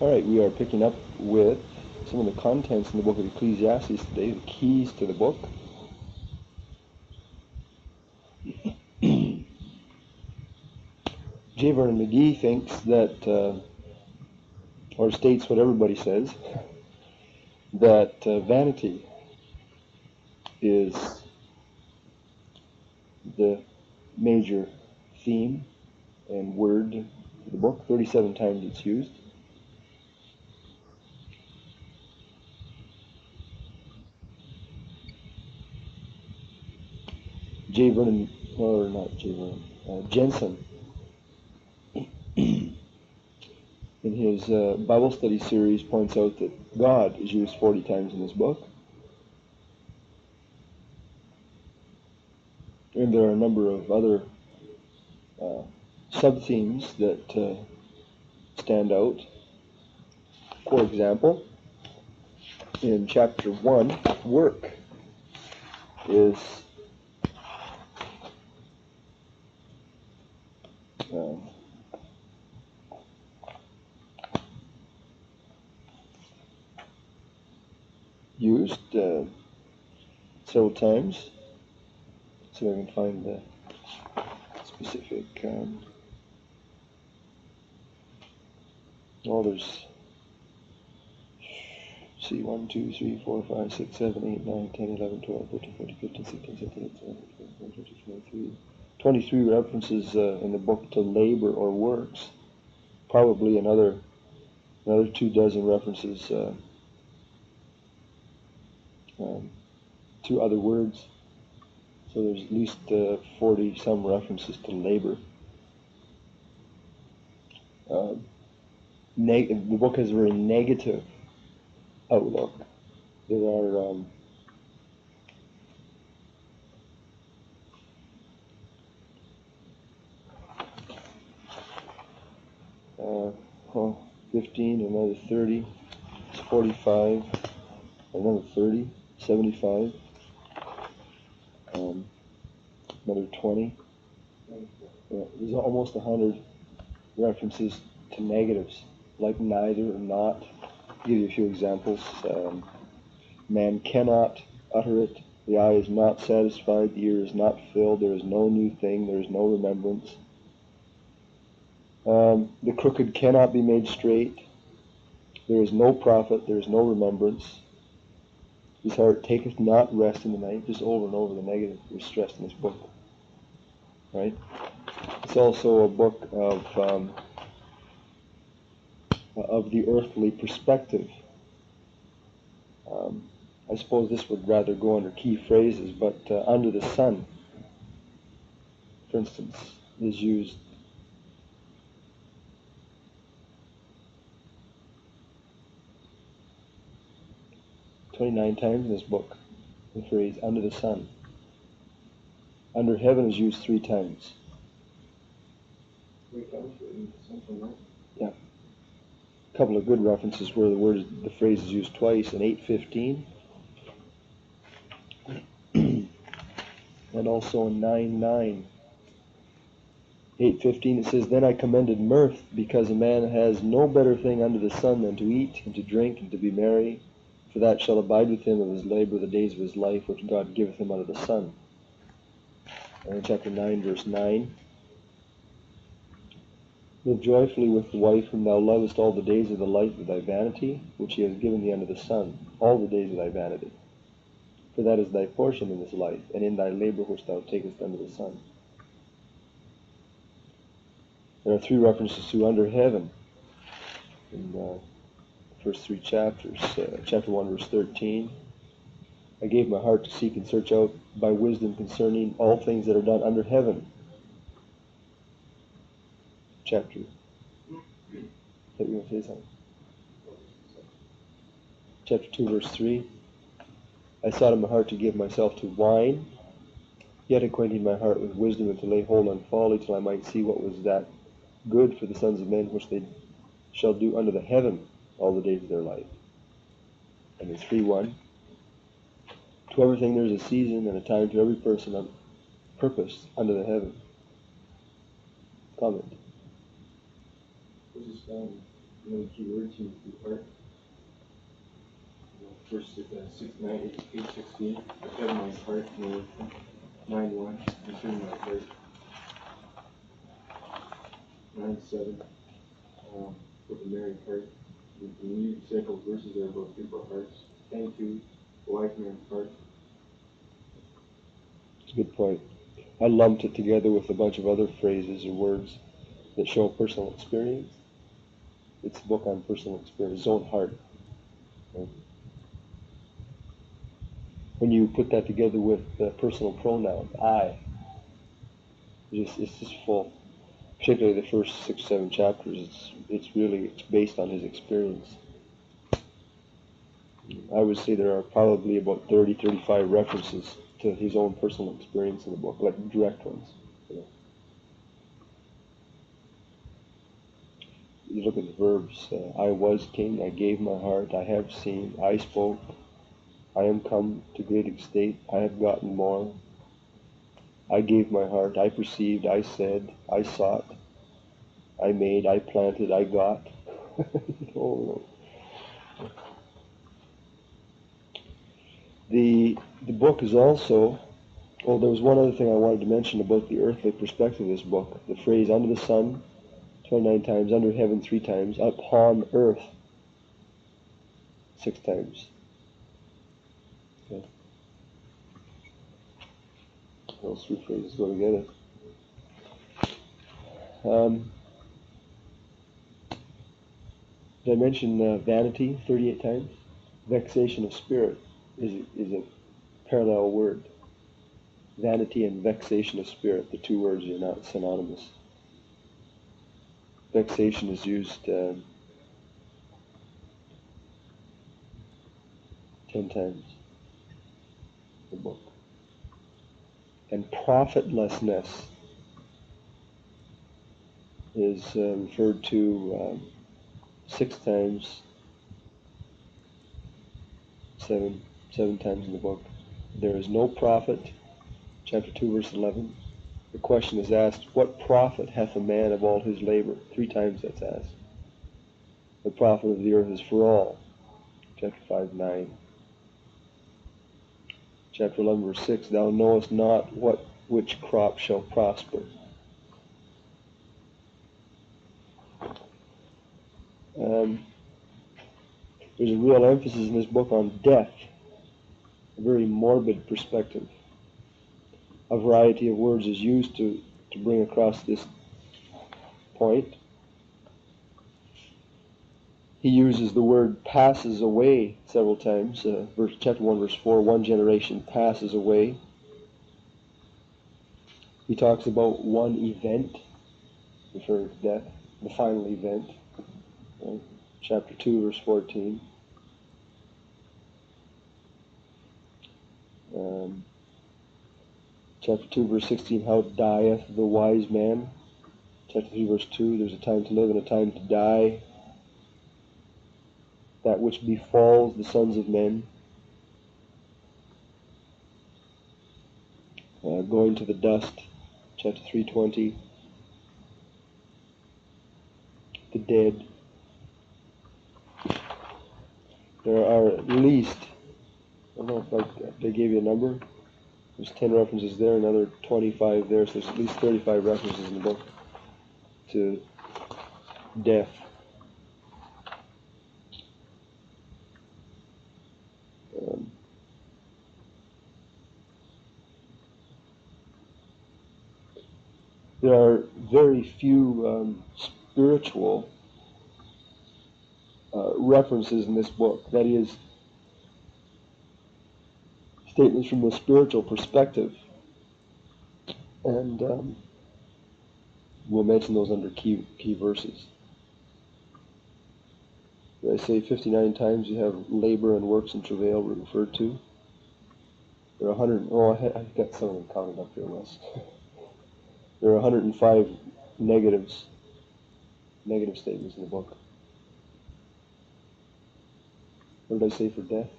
All right, we are picking up with some of the contents in the book of Ecclesiastes today, the keys to the book. J. Vernon McGee thinks that, or states what everybody says, that vanity is the major theme and word of the book. 37 times it's used. Jensen, in his Bible study series, points out that God is used 40 times in this book. And there are a number of other sub-themes that stand out. For example, in chapter 1, work is used several times. So I can find the specific. There's 1, 2, 3, 4, 5, 6, 7, 8, 9, 10, 11, 12, 13, 14, 15, 16, 17, 18, 19, 20, 23 references in the book to labor or works. Probably another 24 references to other words. So there's at least 40 some references to labor. The book has a very negative outlook. There are 15, another 30, 45, another 30, 75, another 20. There's almost 100 references to negatives, like neither or not. I'll give you a few examples. Man cannot utter it. The eye is not satisfied. The ear is not filled. There is no new thing. There is no remembrance. The crooked cannot be made straight. There is no profit. There is no remembrance. His heart taketh not rest in the night. Just over and over the negative is stressed in this book. Right? It's also a book of the earthly perspective. I suppose this would rather go under key phrases, but under the sun, for instance, is used 29 times in this book, the phrase under the sun. Under heaven is used 3 times. 3 times? Something like that? Yeah. A couple of good references where the phrase is used twice in 8:15 and also in 9:9. 8:15 it says, "Then I commended mirth, because a man has no better thing under the sun than to eat and to drink and to be merry, for that shall abide with him of his labor the days of his life, which God giveth him under the sun." And in chapter 9, verse 9, "Live joyfully with the wife whom thou lovest all the days of the life of thy vanity, which he has given thee under the sun, all the days of thy vanity. For that is thy portion in this life, and in thy labor which thou takest under the sun." There are 3 references to under heaven in the first 3 chapters. Chapter 1, verse 13, "I gave my heart to seek and search out by wisdom concerning all things that are done under heaven." Chapter. Thought you were going to say something. Chapter 2, verse 3, "I sought in my heart to give myself to wine, yet acquainting my heart with wisdom, and to lay hold on folly, till I might see what was that good for the sons of men, which they shall do under the heaven all the days of their life." And in 3:1, "To everything there is a season and a time to every person of purpose under the heaven." Comment. This is found Another key word to heart. First 8:16. I fed my heart, 9:1. Concerning my heart. 9:7. For the married heart. The new cycle verses there about people's hearts. 10:2. The wife man's heart. It's a good point. I lumped it together with a bunch of other phrases or words that show personal experience. It's a book on personal experience, his own heart. Right? When you put that together with the personal pronouns, I, it's just full. Particularly the first 6, 7 chapters, it's based on his experience. I would say there are probably about 30, 35 references to his own personal experience in the book, like direct ones. You look at the verbs, I was king, I gave my heart, I have seen, I spoke, I am come to great estate, I have gotten more, I gave my heart, I perceived, I said, I sought, I made, I planted, I got. Oh, the book is also, well, there was one other thing I wanted to mention about the earthly perspective of this book. The phrase under the sun 29 times, under heaven 3 times, upon earth 6 times. Okay. Those 3 phrases go together. Did I mention vanity 38 times? Vexation of spirit is a parallel word. Vanity and vexation of spirit, the 2 words are not synonymous. Vexation is used 10 times in the book. And profitlessness is referred to 6 times, 7 times in the book. There is no profit, chapter 2, verse 11. The question is asked, what profit hath a man of all his labor? 3 times that's asked. The profit of the earth is for all, chapter 5, 9. Chapter 11, verse 6, thou knowest not which crop shall prosper. There's a real emphasis in this book on death, a very morbid perspective. A variety of words is used to bring across this point. He uses the word passes away several times. Chapter 1, verse 4, one generation passes away. He talks about one event, referring to death, the final event. Right? Chapter 2, verse 14. Chapter 2, verse 16, how dieth the wise man. Chapter 3, verse 2, there's a time to live and a time to die. That which befalls the sons of men. Going to the dust, chapter 3:20. The dead. There are at least, I don't know if they gave you a number. There's 10 references there, another 25 there, so there's at least 35 references in the book to death. There are very few spiritual references in this book. That is, statements from the spiritual perspective. And we'll mention those under key verses. Did I say 59 times you have labor and works and travail referred to? There are 100, I've got some of them counted up here, Wes. There are 105 negative statements in the book. What did I say for death?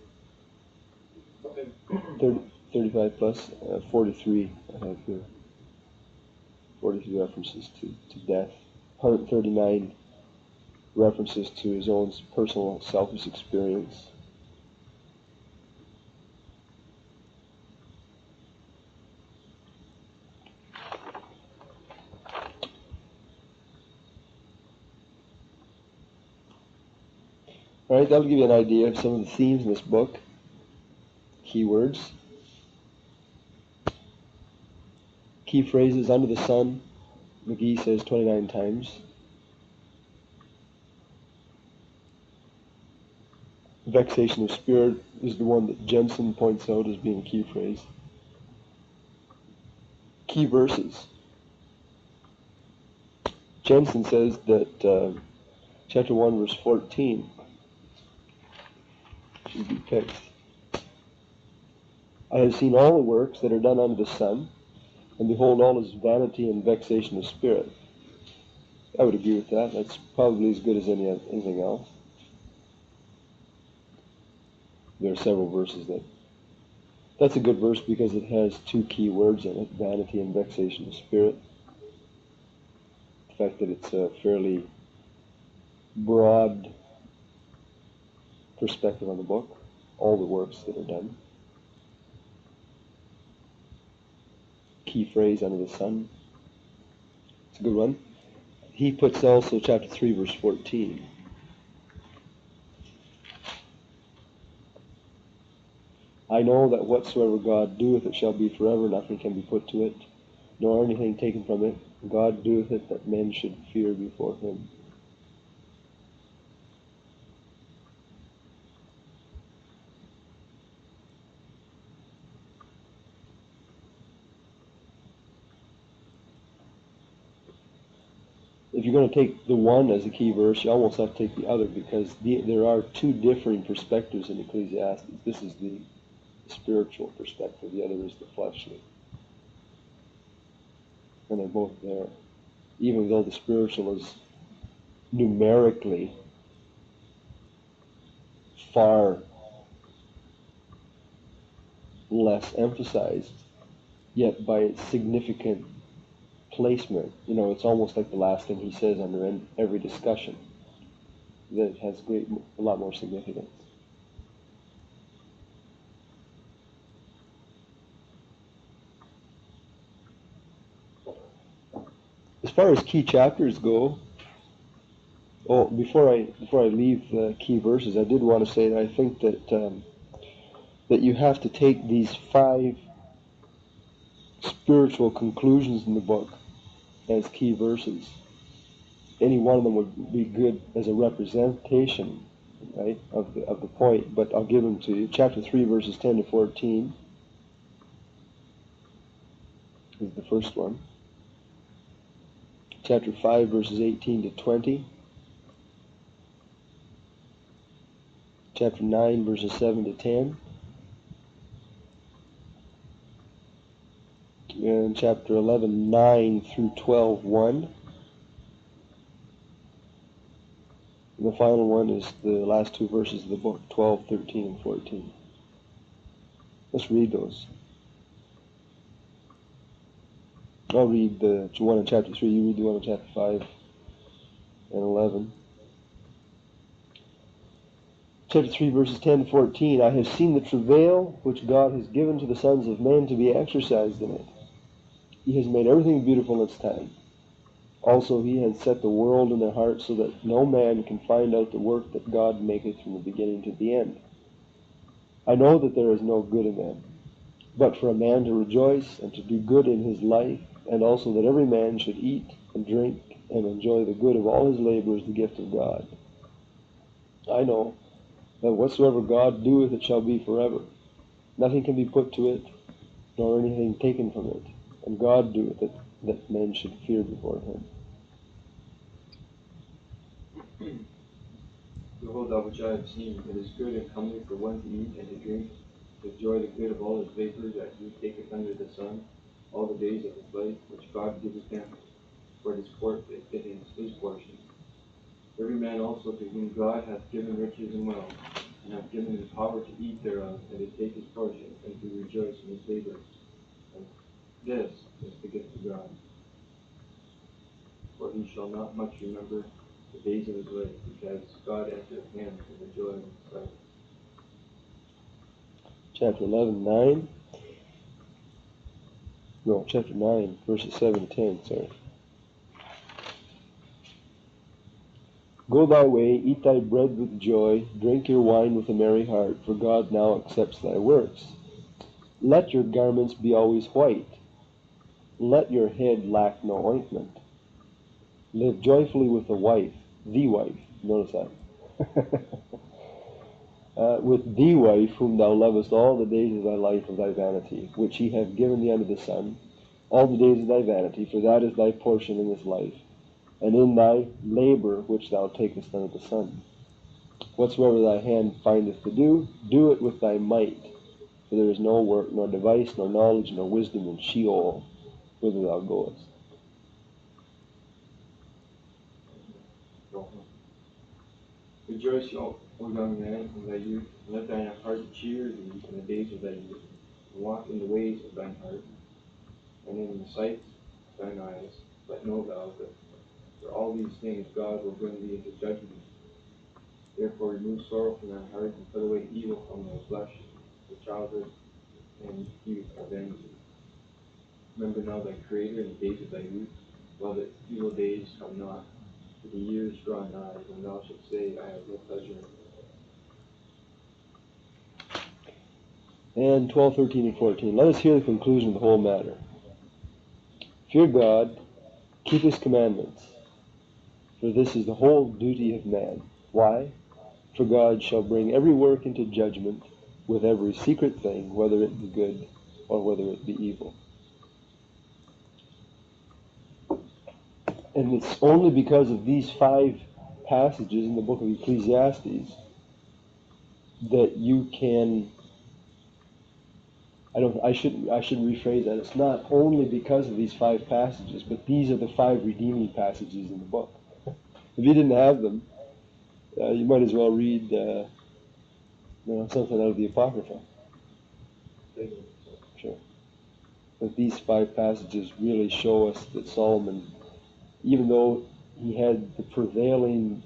35 plus 43 I have here. 43 references to death. 139 references to his own personal selfish experience. All right, that'll give you an idea of some of the themes in this book. Keywords. Key phrases: under the sun, McGee says 29 times. Vexation of spirit is the one that Jensen points out as being a key phrase. Key verses. Jensen says that chapter 1, verse 14 should be picked. I have seen all the works that are done under the sun, and behold, all is vanity and vexation of spirit. I would agree with that. That's probably as good as anything else. There are several verses that's a good verse because it has two key words in it, vanity and vexation of spirit. The fact that it's a fairly broad perspective on the book, all the works that are done. Key phrase, under the sun. It's a good one. He puts also chapter 3, verse 14. I know that whatsoever God doeth, it shall be forever, nothing can be put to it, nor anything taken from it. God doeth it that men should fear before him. If you're going to take the one as a key verse, you almost have to take the other, because there are two differing perspectives in Ecclesiastes. This is the spiritual perspective, the other is the fleshly. And they're both there. Even though the spiritual is numerically far less emphasized, yet by its significant placement, it's almost like the last thing he says under every discussion, that it has a lot more significance. As far as key chapters go, before I leave the key verses, I did want to say that I think that you have to take these 5 spiritual conclusions in the book as key verses. Any one of them would be good as a representation, right, of the point, but I'll give them to you. Chapter 3, verses 10 to 14 is the first one. Chapter 5, verses 18 to 20. Chapter 9, verses 7 to 10. And chapter 11, 9 through 12, 1. And the final one is the last 2 verses of the book, 12, 13, and 14. Let's read those. I'll read the one in chapter 3, you read the one in chapter 5 and 11. Chapter 3, verses 10 to 14. I have seen the travail which God has given to the sons of men to be exercised in it. He has made everything beautiful in its time. Also he has set the world in their hearts, so that no man can find out the work that God maketh from the beginning to the end. I know that there is no good in them, but for a man to rejoice and to do good in his life, and also that every man should eat and drink and enjoy the good of all his labor is the gift of God. I know that whatsoever God doeth, it shall be forever. Nothing can be put to it, nor anything taken from it. And God doeth it, that men should fear before him. Behold, that which I have seen, it is good and comely for one to eat and to drink, to enjoy the good of all his labor that he taketh under the sun, all the days of his life, which God giveth him, for it is his portion. Every man also to whom God hath given riches and wealth, and hath given him power to eat thereof, and to take his portion, and to rejoice in his labor. And this is the gift of God. For he shall not much remember the days of his life, because God entered him in the joy of his sight. Chapter 11, 9. No, chapter 9, verses 7 to 10, sorry. Go thy way, eat thy bread with joy, drink your wine with a merry heart, for God now accepts thy works. Let your garments be always white. Let your head lack no ointment. Live joyfully with the wife, notice that. With the wife whom thou lovest all the days of thy life of thy vanity, which he hath given thee under the sun, all the days of thy vanity, for that is thy portion in this life, and in thy labor which thou takest under the sun. Whatsoever thy hand findeth to do, do it with thy might, for there is no work, nor device, nor knowledge, nor wisdom in Sheol, whither thou goest. Rejoice, O young man, in thy youth, and let thine heart cheer thee in the days of thy youth. Walk in the ways of thine heart, and in the sight of thine eyes. But know thou that for all these things God will bring thee into judgment. Therefore remove sorrow from thy heart, and put away evil from thy flesh, for childhood and youth are vanity. Remember now thy Creator in the days of thy youth, while the evil days come not, for the years draw nigh, when thou shalt say, I have no pleasure in it. And 12, 13, and 14. Let us hear the conclusion of the whole matter. Fear God, keep his commandments, for this is the whole duty of man. Why? For God shall bring every work into judgment with every secret thing, whether it be good or whether it be evil. And it's only because of these 5 passages in the book of Ecclesiastes that you can, I should rephrase that. It's not only because of these 5 passages, but these are the 5 redeeming passages in the book. If you didn't have them, you might as well read something out of the Apocrypha. Sure. But these 5 passages really show us that Solomon, even though he had the prevailing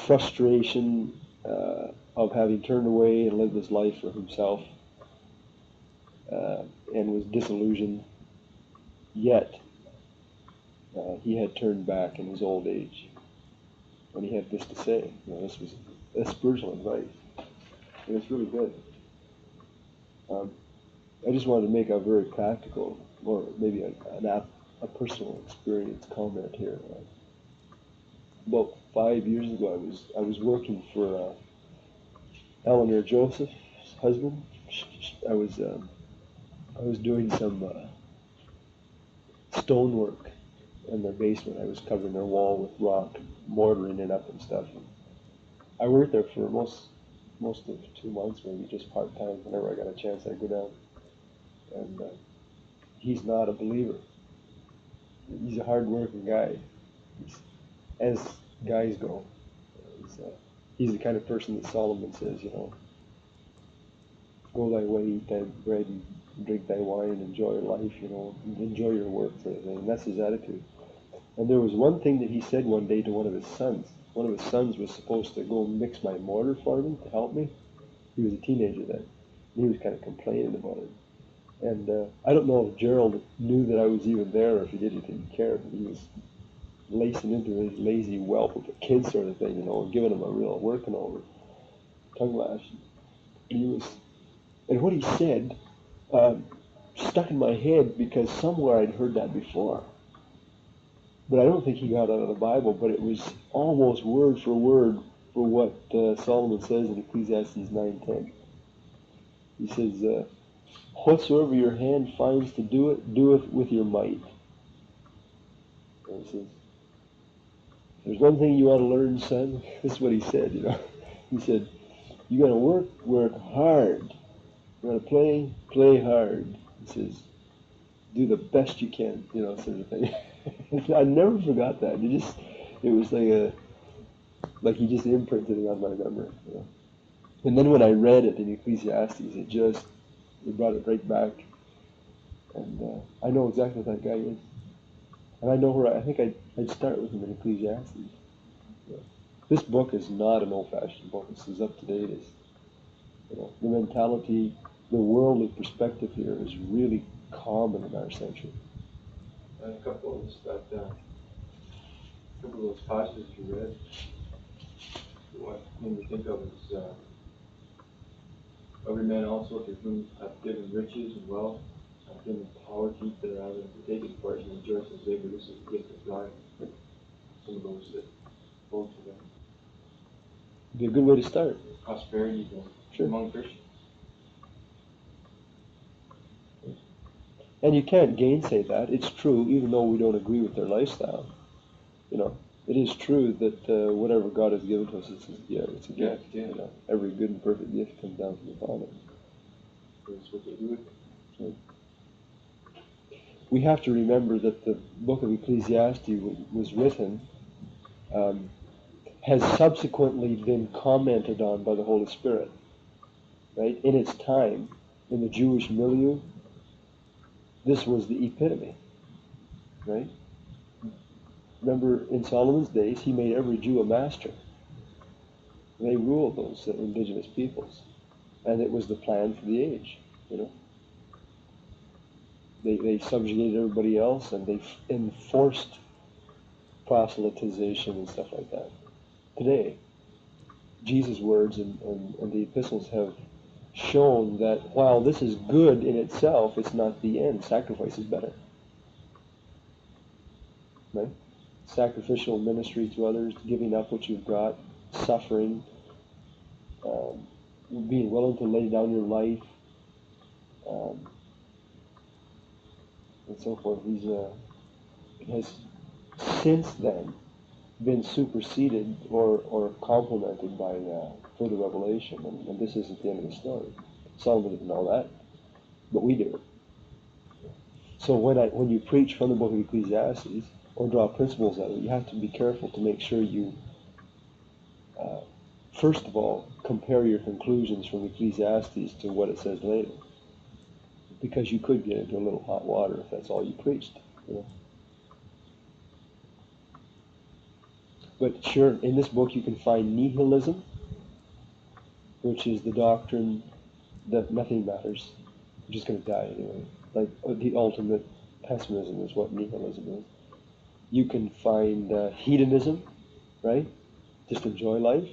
frustration of having turned away and lived his life for himself and was disillusioned, yet he had turned back in his old age. And he had this to say. This was spiritual advice. And it's really good. I just wanted to make a very practical, or maybe a personal experience comment here. About 5 years ago, I was working for Eleanor Joseph's husband. I was doing some stonework in their basement. I was covering their wall with rock, mortaring it up and stuff. And I worked there for most of 2 months, maybe just part time. Whenever I got a chance, I'd go down. And he's not a believer. He's a hard-working guy, as guys go. He's the kind of person that Solomon says, go thy way, eat thy bread, and drink thy wine, enjoy life, enjoy your work, sort of thing. And that's his attitude. And there was one thing that he said one day to one of his sons. One of his sons was supposed to go mix my mortar for me to help me. He was a teenager then. And he was kind of complaining about it. And I don't know if Gerald knew that I was even there, or if he did, he didn't care. But he was lacing into his lazy whelp with a kid sort of thing, and giving him a real working over, tongue lash. And what he said stuck in my head because somewhere I'd heard that before. But I don't think he got it out of the Bible, but it was almost word for word for what Solomon says in Ecclesiastes 9:10. He says, whatsoever your hand finds to do it, do it with your might. And he says, there's one thing you ought to learn, son. This is what he said, He said, you got to work hard. You got to play hard. He says, do the best you can, sort of thing. I never forgot that. It was like he just imprinted it on my memory. And then when I read it in Ecclesiastes, it brought it right back. And I know exactly what that guy is. And I know I think I'd start with him in Ecclesiastes. Yeah. This book is not an old-fashioned book. This is up to date. It's, the mentality, the worldly perspective here is really common in our century. And a couple of those passages you read, what made me think of is every man also to whom hath given riches and wealth, hath given power to eat thereof, and to take his part and rejoice in his labor. This is the gift of God. Some of those that hold to them. Be a good way to start. Prosperity among Christians. And you can't gainsay that. It's true, even though we don't agree with their lifestyle. It is true that whatever God has given to us, it's a gift. Yeah. Every good and perfect gift comes down from the Father. That's what they do with it. So, we have to remember that the book of Ecclesiastes was written, has subsequently been commented on by the Holy Spirit. Right? In its time, in the Jewish milieu, this was the epitome. Right? Remember, in Solomon's days, he made every Jew a master. They ruled those indigenous peoples. And it was the plan for the age, They subjugated everybody else, and they enforced proselytization and stuff like that. Today, Jesus' words and the epistles have shown that while this is good in itself, it's not the end. Sacrifice is better. Right? Sacrificial ministry to others, giving up what you've got, suffering, being willing to lay down your life, and so forth. Has since then been superseded or complemented by further revelation, and this isn't the end of the story. Solomon didn't know that, but we do. So when you preach from the book of Ecclesiastes or draw principles out of it, you have to be careful to make sure you, first of all, compare your conclusions from Ecclesiastes to what it says later, because you could get into a little hot water if that's all you preached. But sure, in this book you can find nihilism, which is the doctrine that nothing matters. You're just going to die anyway. Like the ultimate pessimism is what nihilism is. You can find hedonism, right? Just enjoy life.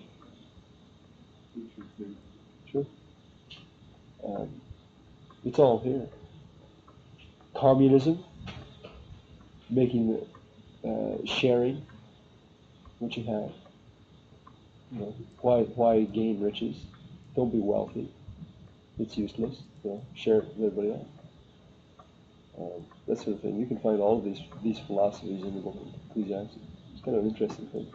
Sure. It's all here. Communism, sharing what you have. Why gain riches? Don't be wealthy. It's useless. Share it with everybody else. That sort of thing. You can find all of these philosophies in the book of Ecclesiastes. It's kind of an interesting thing.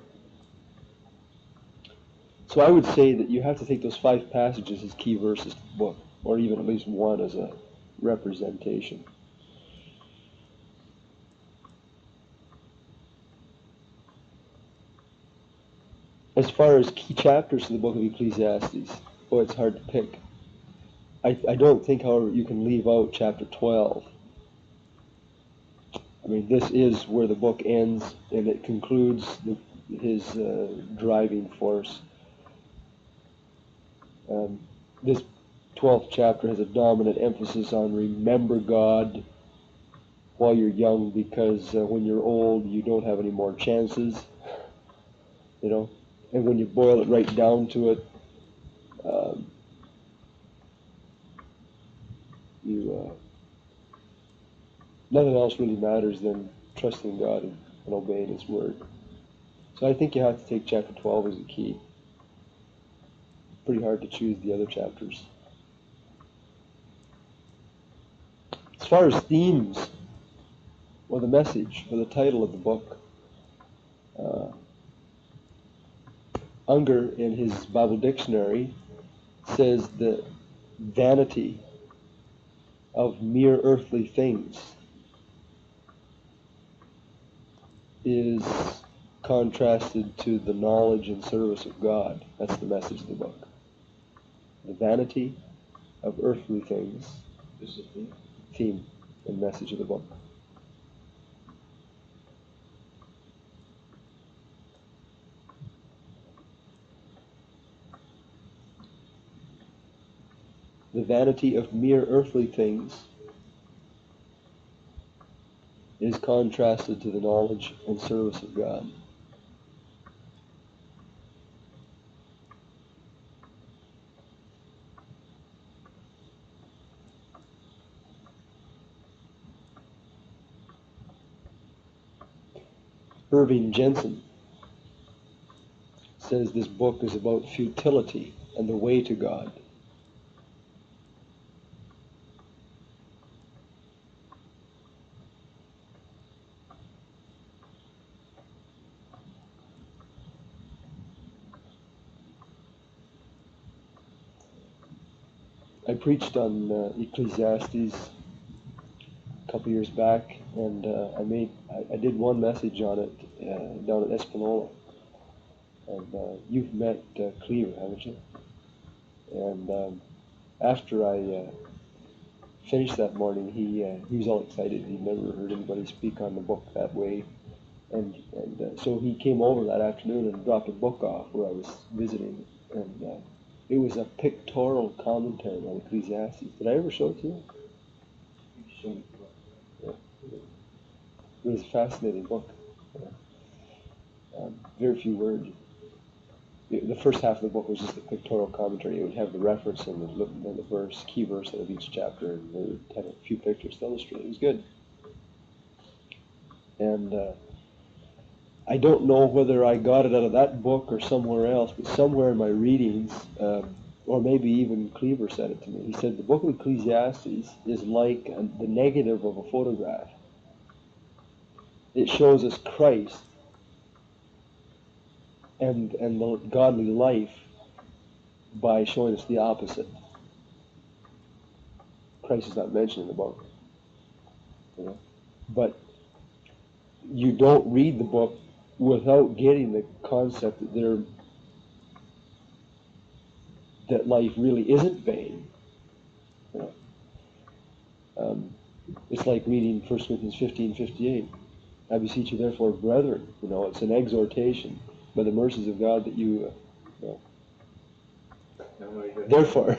So I would say that you have to take those 5 passages as key verses to the book, or even at least one as a representation. As far as key chapters to the book of Ecclesiastes, it's hard to pick. I don't think, however, you can leave out chapter 12. I mean, this is where the book ends, and it concludes his driving force. This 12th chapter has a dominant emphasis on remember God while you're young, because when you're old, you don't have any more chances, And when you boil it right down to it, nothing else really matters than trusting God and obeying His word. So I think you have to take chapter 12 as a key. Pretty hard to choose the other chapters. As far as themes, or the message, or the title of the book, Unger, in his Bible dictionary, says the vanity of mere earthly things is contrasted to the knowledge and service of God. That's the message of the book. The vanity of earthly things. This is the theme and message of the book. the vanity of mere earthly things is contrasted to the knowledge and service of God. Irving Jensen says this book is about futility and the way to God. I preached on Ecclesiastes a couple years back, and I did one message on it down at Espanola. And you've met Cleaver, haven't you? And after I finished that morning, he was all excited. He'd never heard anybody speak on the book that way, and so he came over that afternoon and dropped a book off where I was visiting, and it was a pictorial commentary on Ecclesiastes. Did I ever show it to you? Yeah. It was a fascinating book. Very few words. The first half of the book was just a pictorial commentary. It would have the reference and the verse, key verse of each chapter, and it would have a few pictures to illustrate. It was good. And I don't know whether I got it out of that book or somewhere else, but somewhere in my readings, or maybe even Cleaver said it to me. He said the book of Ecclesiastes is like the negative of a photograph. It shows us Christ and the godly life by showing us the opposite. Christ is not mentioned in the book, but you don't read the book without getting the concept that life really isn't vain. It's like reading 1 Corinthians 15:58. I beseech you therefore, brethren, it's an exhortation by the mercies of God that you therefore,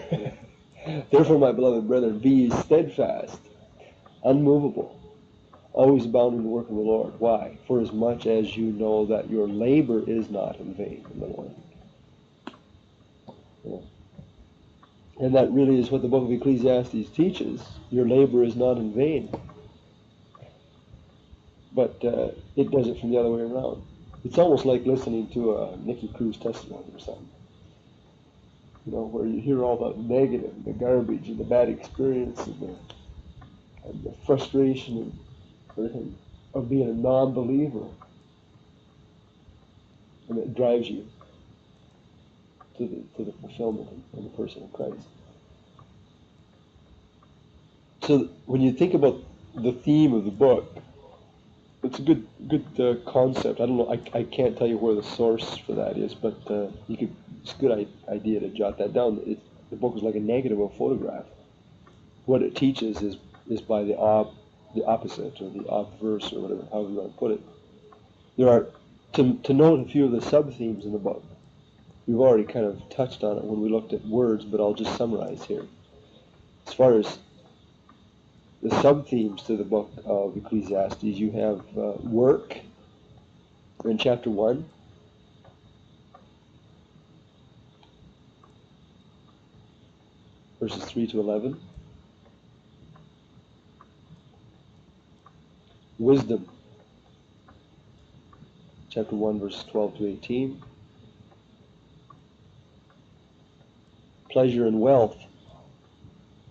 therefore, my beloved brethren, be ye steadfast, unmovable, always abounding in the work of the Lord. Why? For as much as you know that your labor is not in vain in the Lord. And that really is what the book of Ecclesiastes teaches. Your labor is not in vain. But it does it from the other way around. It's almost like listening to a Nicky Cruz testimony or something. Where you hear all the negative, the garbage, and the bad experience, and the frustration of being a non-believer. And it drives you to the fulfillment of the person of Christ. So when you think about the theme of the book, it's a good concept. I don't know. I can't tell you where the source for that is, but it's a good idea to jot that down. The book is like a negative of a photograph. What it teaches is by the opposite or the obverse or whatever, however you want to put it. There are to note a few of the sub themes in the book. We've already kind of touched on it when we looked at words, but I'll just summarize here. As far as the sub-themes to the book of Ecclesiastes, you have work in chapter 1. Verses 3 to 11. Wisdom, chapter 1, verses 12 to 18. Pleasure and wealth,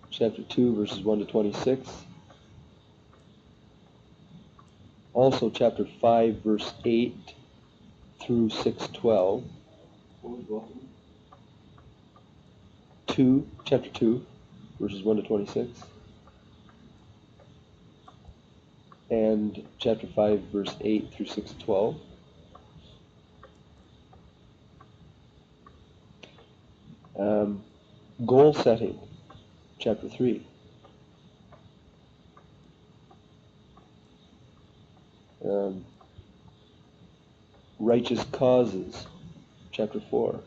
chapter 2, verses 1 to 26. Also chapter 5, verse 8 through 6:12. Chapter 2, verses 1 to 26. And chapter 5, verse 8 through 6:12. Goal setting, chapter 3. Righteous causes, chapter 4.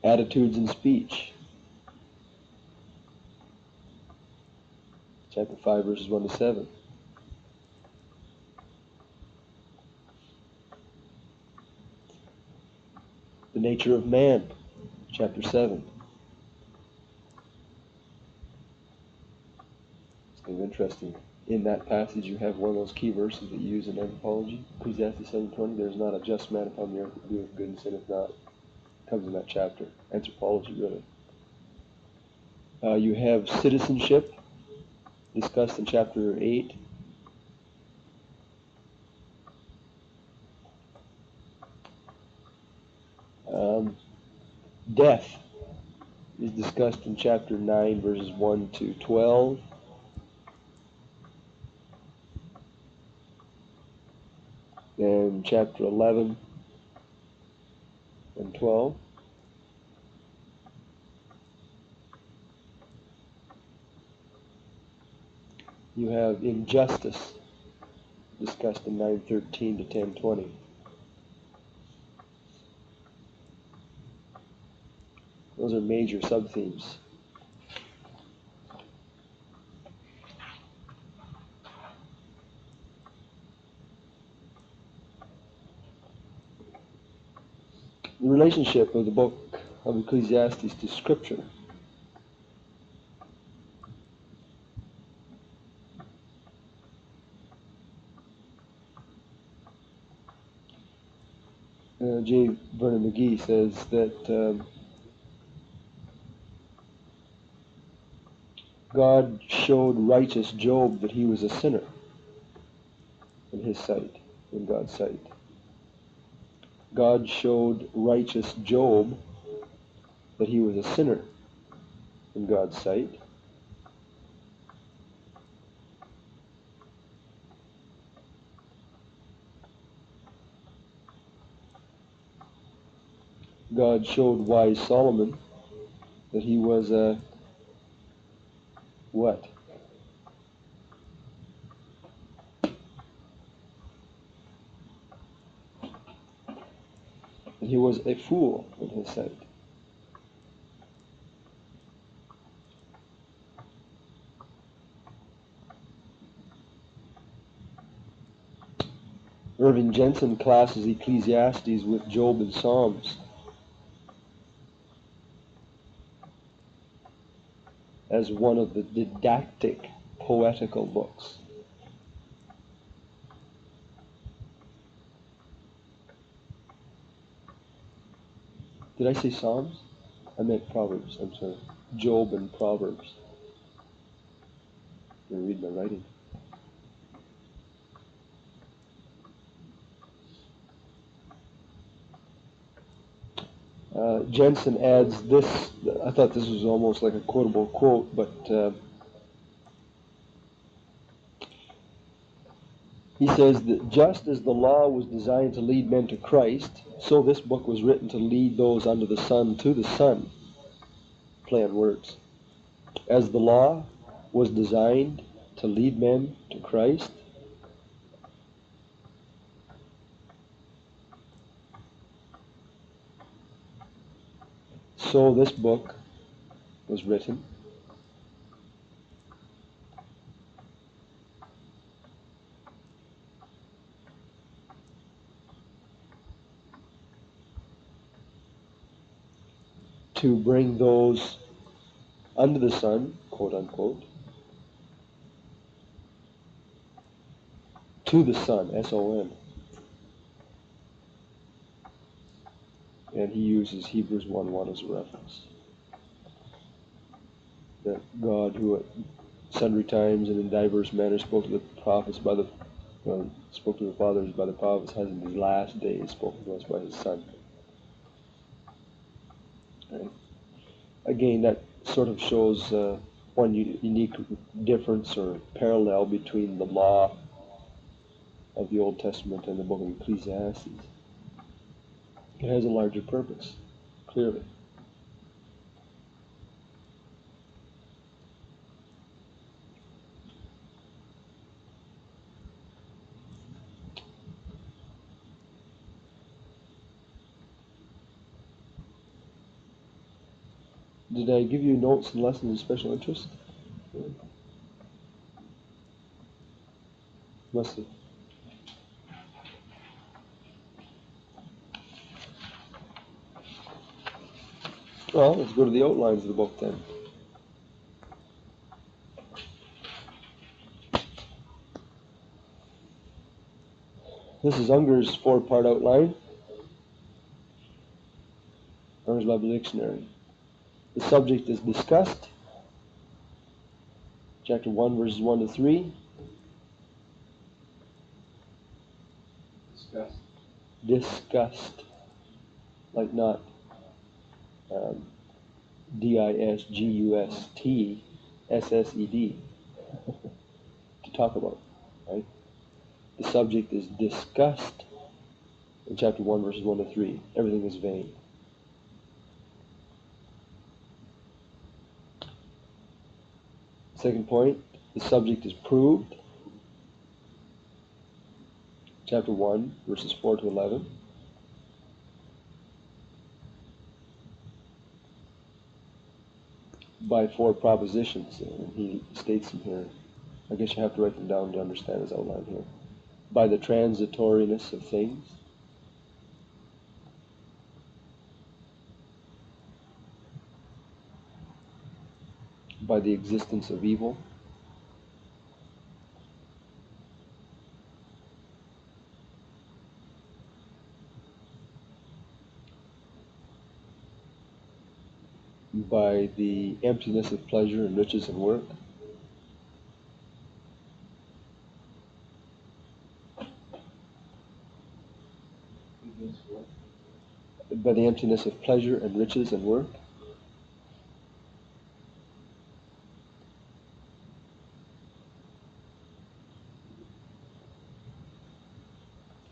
attitudes in speech. Chapter 5, verses 1 to 7. The nature of man, chapter 7. It's kind of interesting. In that passage, you have one of those key verses that you use in anthropology, Ecclesiastes 7:20. There's not a just man upon the earth that doeth good and sinneth not. It comes in that chapter. Anthropology, really. You have citizenship, discussed in chapter 8. Death is discussed in chapter 9, verses 1 to 12. And chapter 11 and 12. You have injustice discussed in 9:13 to 10:20. Those are major sub-themes. The relationship of the book of Ecclesiastes to Scripture. J. Vernon McGee says that God showed righteous Job that he was a sinner in his sight, in God's sight. God showed righteous Job that he was a sinner in God's sight. God showed wise Solomon that he was a what? That he was a fool in his sight. Irving Jensen classes Ecclesiastes with Job and Psalms as one of the didactic poetical books. Did I say Psalms? I meant Proverbs, I'm sorry. Job and Proverbs. I'm going to read my writing. Jensen adds this, I thought this was almost like a quotable quote, but he says that just as the law was designed to lead men to Christ, so this book was written to lead those under the sun to the Son. Play on words. As the law was designed to lead men to Christ, so this book was written to bring those under the sun, quote unquote, to the Son, S-O-N. And he uses Hebrews 1:1 as a reference. That God, who at sundry times and in diverse manners spoke to the prophets spoke to the fathers by the prophets, has in these last days spoken to us by his Son. Right? Again, that sort of shows one unique difference or parallel between the law of the Old Testament and the book of Ecclesiastes. It has a larger purpose, clearly. Did I give you notes and lessons of special interest? Must have. Well, let's go to the outlines of the book then. This is Unger's 4-part outline. Unger's Bible Dictionary. The subject is disgust. Chapter 1, verses 1 to 3. Disgust. Like not D-I-S-G-U-S-T S-S-E-D. To talk about, right? The subject is disgust in chapter 1, verses 1 to 3. Everything is vain. Second point, the subject is proved. Chapter 1, verses 4 to 11. By 4 propositions, and he states them here. I guess you have to write them down to understand his outline here. By the transitoriness of things. By the existence of evil. By the emptiness of pleasure and riches and work. By the emptiness of pleasure and riches and work.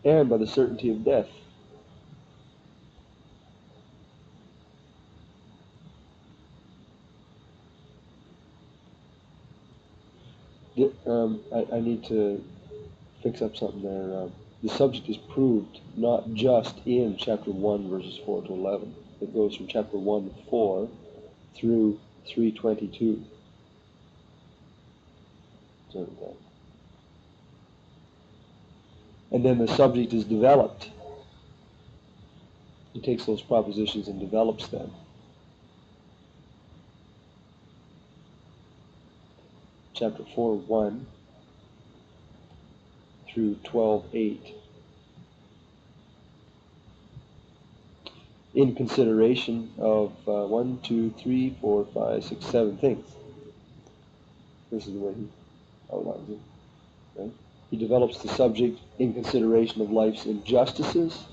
And by the certainty of death. I need to fix up something there. The subject is proved not just in chapter 1, verses 4 to 11. It goes from chapter 1, 4 through 3:22. And then the subject is developed. He takes those propositions and develops them. Chapter 4, 1 through 12:8. In consideration of 1, 2, 3, 4, 5, 6, 7 things. This is the way he outlines it. Right? He develops the subject in consideration of life's injustices,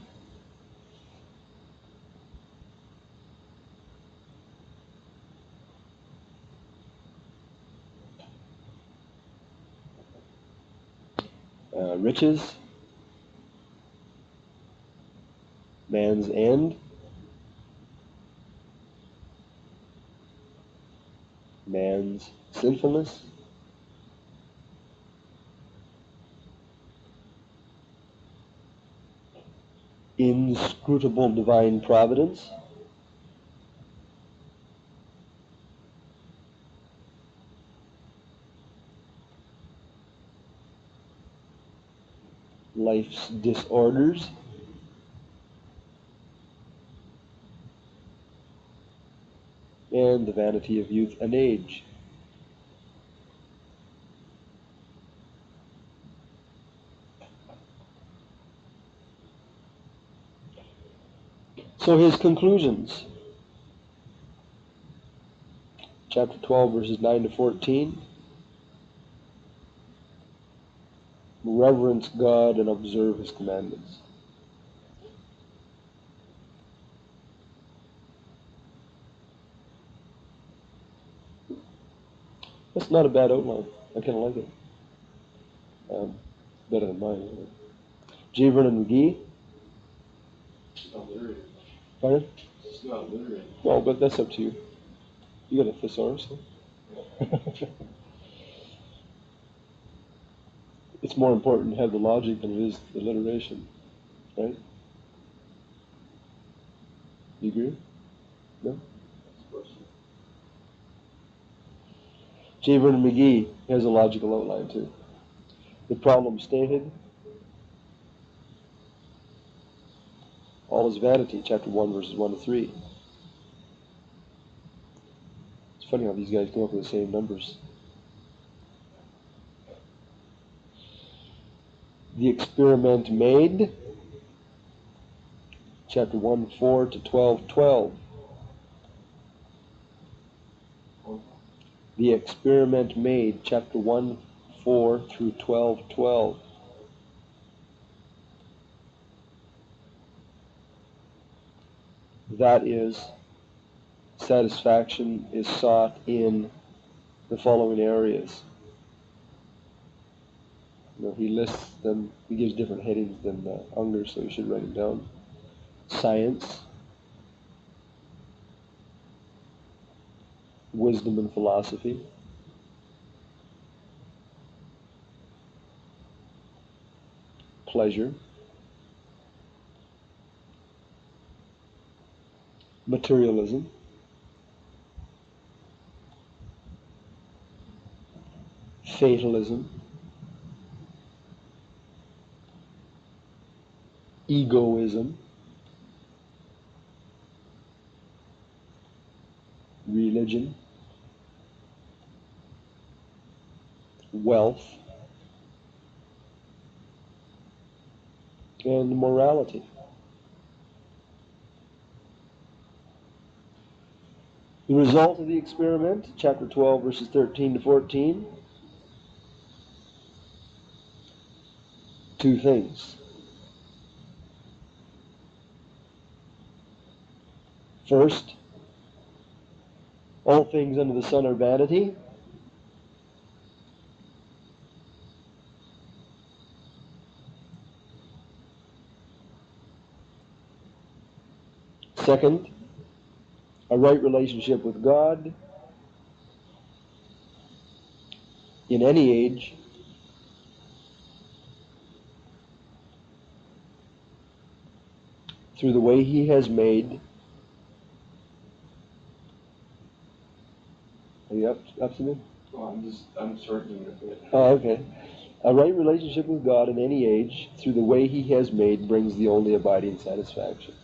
riches, man's end, man's sinfulness, inscrutable divine providence, life's disorders, and the vanity of youth and age. So his conclusions. Chapter 12, verses 9 to 14. Reverence God and observe his commandments. That's not a bad outline. I kind of like it. Better than mine. J. Vernon McGee. It's not literary. Pardon? It's not literary. Well, but that's up to you. You got a thesaurus. So. It's more important to have the logic than it is the alliteration. Right? You agree? No? Next question. J. Vernon McGee has a logical outline too. The problem stated, all is vanity, chapter 1, verses 1 to 3. It's funny how these guys come up with the same numbers. The experiment made, chapter 1, 4 to 12, 12. The experiment made, chapter 1, 4 through 12, 12. That is, satisfaction is sought in the following areas. He lists them, he gives different headings than Unger, so you should write them down. Science, wisdom and philosophy, pleasure, materialism, fatalism, egoism, religion, wealth, and morality. The result of the experiment, chapter 12, verses 13 to 14, two things. First, all things under the sun are vanity. Second, a right relationship with God in any age through the way He has made. Are you up to me? Well, I'm shortening it a bit. Oh, okay. A right relationship with God in any age through the way He has made brings the only abiding satisfaction.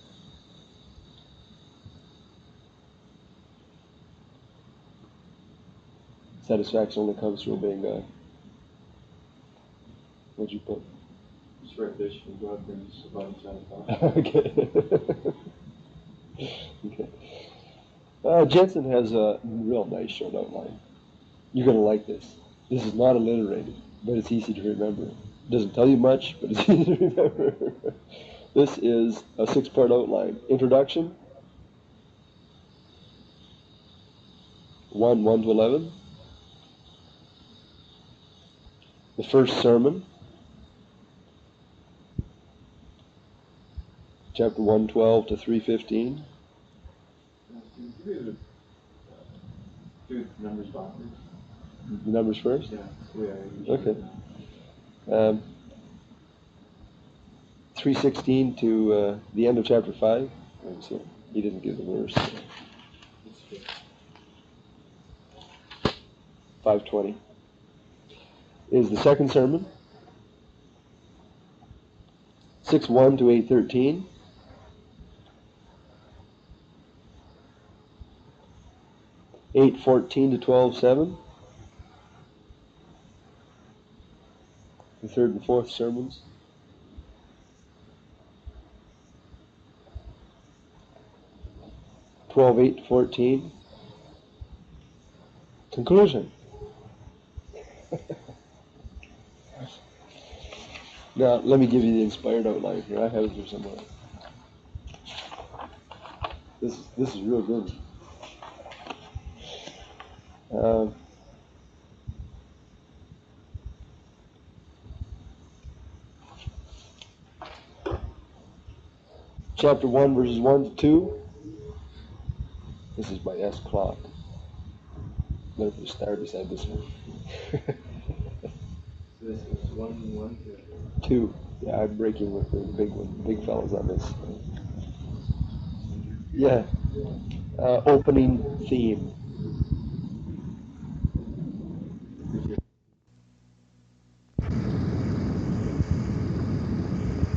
Satisfaction only comes through obeying God. What'd you put? Just right relationship with God brings abiding satisfaction. Okay. Okay. Jensen has a real nice short outline. You're going to like this. This is not alliterated, but it's easy to remember. It doesn't tell you much, but it's easy to remember. This is a 6-part outline. Introduction, 1 to 11. The first sermon, chapter 112 to 315. Do numbers backwards. The numbers first? Yeah. Okay. 316 to the end of chapter 5. So he didn't give the verse. 520 is the second sermon. 6:1 to 8:13. 8:14 to 12:7. The third and fourth sermons. 12:8 to 14. Conclusion. Now, let me give you the inspired outline here. I have it here somewhere. This is real good. Chapter 1, verses 1 to 2. This is my S clock. Better put a star beside this one. This is 1 to 2. Yeah, I'm breaking with the big one, big fellas on this. Yeah. Opening theme.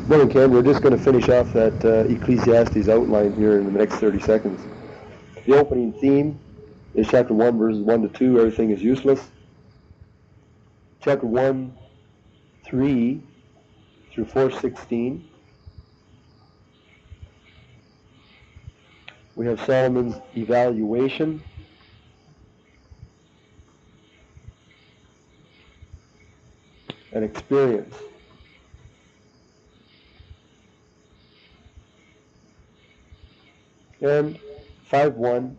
Morning, Ken. We're just going to finish off that Ecclesiastes outline here in the next 30 seconds. The opening theme is chapter 1, verses 1 to 2, everything is useless. Chapter 1, 3 through 4:16. We have Solomon's evaluation. And experience. And 5:1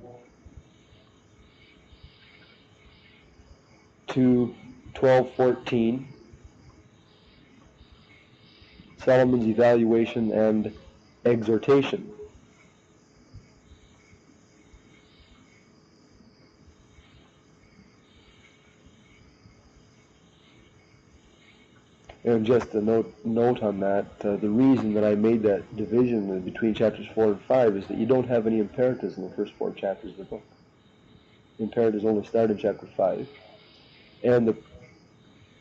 to 12:14. Solomon's evaluation and exhortation. And just a note on that, the reason that I made that division between chapters 4 and 5 is that you don't have any imperatives in the first 4 chapters of the book. The imperatives only start in chapter 5. And the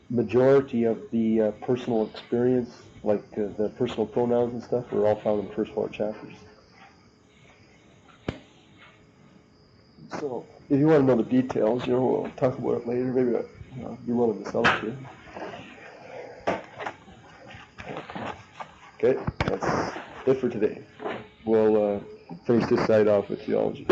majority of the personal experience, like the personal pronouns and stuff, are all found in the first 4 chapters. So, if you want to know the details, we'll talk about it later. Maybe I'll be willing to sell it to you. Okay, that's it for today. We'll finish this side off with theology.